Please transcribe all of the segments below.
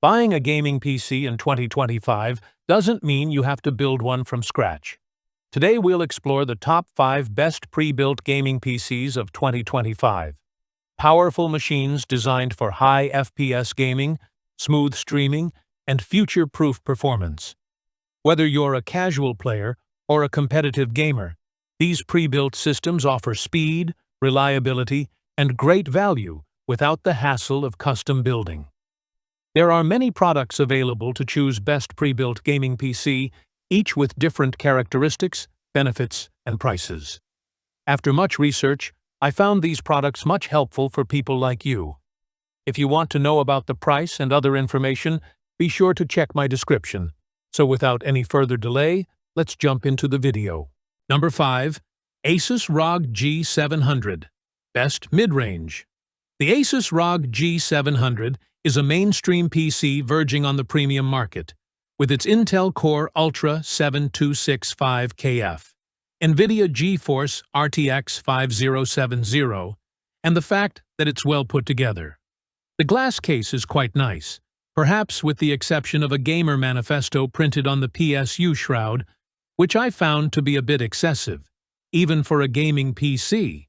Buying a gaming PC in 2025 doesn't mean you have to build one from scratch. Today we'll explore the top 5 best pre-built gaming PCs of 2025. Powerful machines designed for high FPS gaming, smooth streaming, and future-proof performance. Whether you're a casual player or a competitive gamer, these pre-built systems offer speed, reliability, and great value without the hassle of custom building. There are many products available to choose best pre-built gaming PC, each with different characteristics, benefits, and prices. After much research, I found these products much helpful for people like you. If you want to know about the price and other information, be sure to check my description. So without any further delay, let's jump into the video. Number 5. Asus ROG G700. Best Mid-Range. The Asus ROG G700 is a mainstream PC verging on the premium market, with its Intel Core Ultra 7265KF, NVIDIA GeForce RTX 5070, and the fact that it's well put together. The glass case is quite nice, perhaps with the exception of a gamer manifesto printed on the PSU shroud, which I found to be a bit excessive, even for a gaming PC.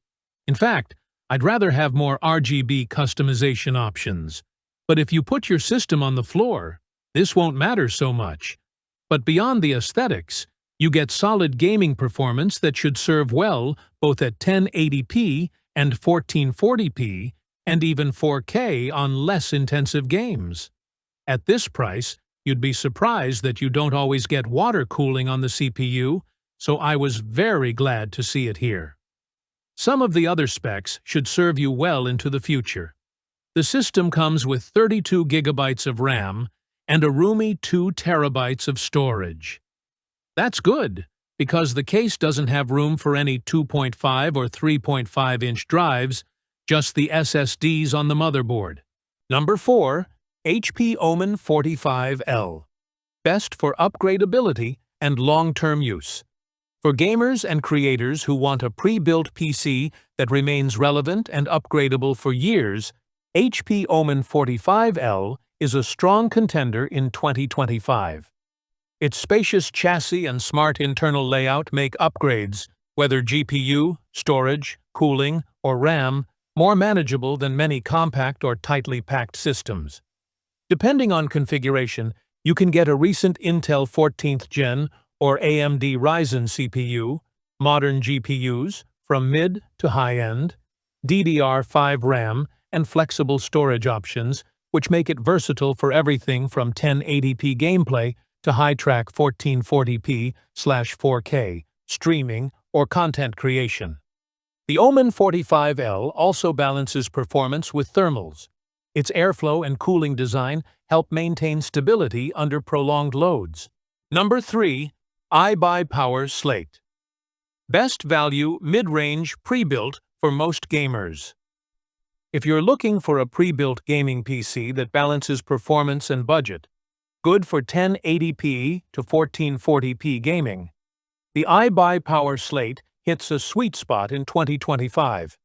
In fact, I'd rather have more RGB customization options. But if you put your system on the floor, this won't matter so much. But beyond the aesthetics, you get solid gaming performance that should serve well both at 1080p and 1440p and even 4K on less intensive games. At this price, you'd be surprised that you don't always get water cooling on the CPU, so I was very glad to see it here. Some of the other specs should serve you well into the future. The system comes with 32 GB of RAM and a roomy 2 TB of storage. That's good, because the case doesn't have room for any 2.5 or 3.5-inch drives, just the SSDs on the motherboard. Number 4. HP Omen 45L. Best for upgradability and long-term use. For gamers and creators who want a pre-built PC that remains relevant and upgradable for years, HP Omen 45L is a strong contender in 2025. Its spacious chassis and smart internal layout make upgrades, whether GPU, storage, cooling, or RAM, more manageable than many compact or tightly packed systems. Depending on configuration, you can get a recent Intel 14th Gen or AMD Ryzen CPU, modern GPUs, from mid to high-end, DDR5 RAM, and flexible storage options, which make it versatile for everything from 1080p gameplay to high-track 1440p/4K, streaming, or content creation. The Omen 45L also balances performance with thermals. Its airflow and cooling design help maintain stability under prolonged loads. Number 3. iBuyPower Slate. Best value mid-range pre-built for most gamers. If you're looking for a pre-built gaming PC that balances performance and budget, good for 1080p to 1440p gaming, the iBuyPower Slate hits a sweet spot in 2025.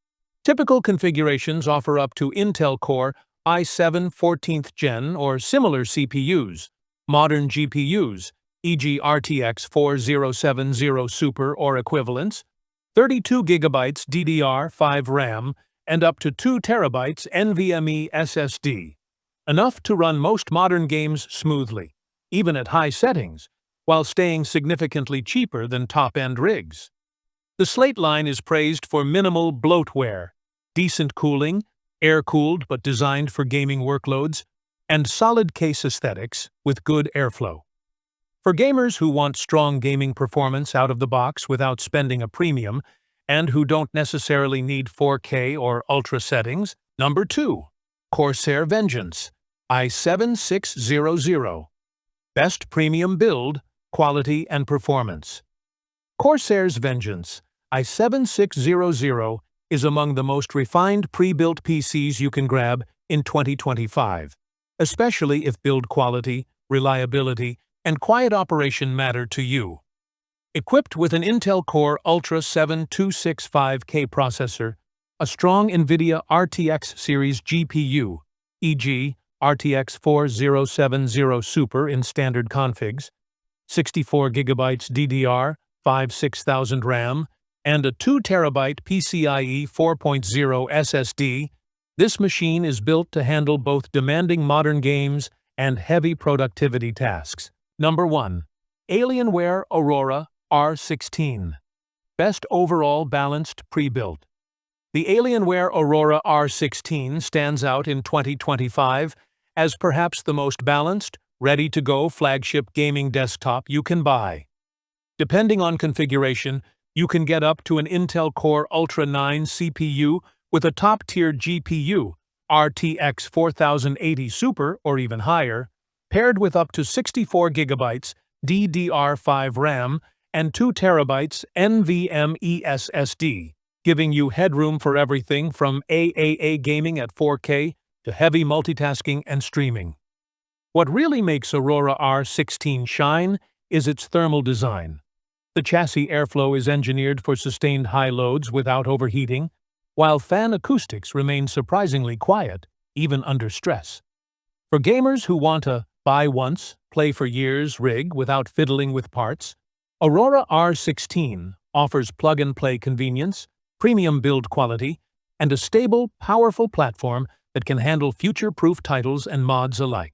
Typical configurations offer up to Intel Core i7 14th Gen or similar CPUs, modern GPUs, e.g. RTX 4070 Super or equivalents, 32 GB DDR5 RAM, and up to 2 TB NVMe SSD, enough to run most modern games smoothly, even at high settings, while staying significantly cheaper than top-end rigs. The Slate line is praised for minimal bloatware, decent cooling, air-cooled but designed for gaming workloads, and solid case aesthetics with good airflow. For gamers who want strong gaming performance out of the box without spending a premium, and who don't necessarily need 4K or Ultra settings, Number 2. Corsair Vengeance i7-600. Best premium build, quality, and performance. Corsair's Vengeance i7-600 is among the most refined pre-built PCs you can grab in 2025, especially if build quality, reliability, and quiet operation matter to you. Equipped with an Intel Core Ultra 7265K processor, a strong NVIDIA RTX series GPU, e.g. RTX 4070 Super in standard configs, 64GB DDR5 6000 RAM, and a 2TB PCIe 4.0 SSD, this machine is built to handle both demanding modern games and heavy productivity tasks. Number 1. Alienware Aurora R16. Best overall balanced pre-built. The Alienware Aurora R16 stands out in 2025 as perhaps the most balanced, ready-to-go flagship gaming desktop you can buy. Depending on configuration, you can get up to an Intel Core Ultra 9 CPU with a top-tier GPU, RTX 4080 Super or even higher, paired with up to 64GB DDR5 RAM and 2TB NVMe SSD, giving you headroom for everything from AAA gaming at 4K to heavy multitasking and streaming. What really makes Aurora R16 shine is its thermal design. The chassis airflow is engineered for sustained high loads without overheating, while fan acoustics remain surprisingly quiet, even under stress. For gamers who want a buy once, play for years rig without fiddling with parts, Aurora R16 offers plug-and-play convenience, premium build quality, and a stable, powerful platform that can handle future-proof titles and mods alike.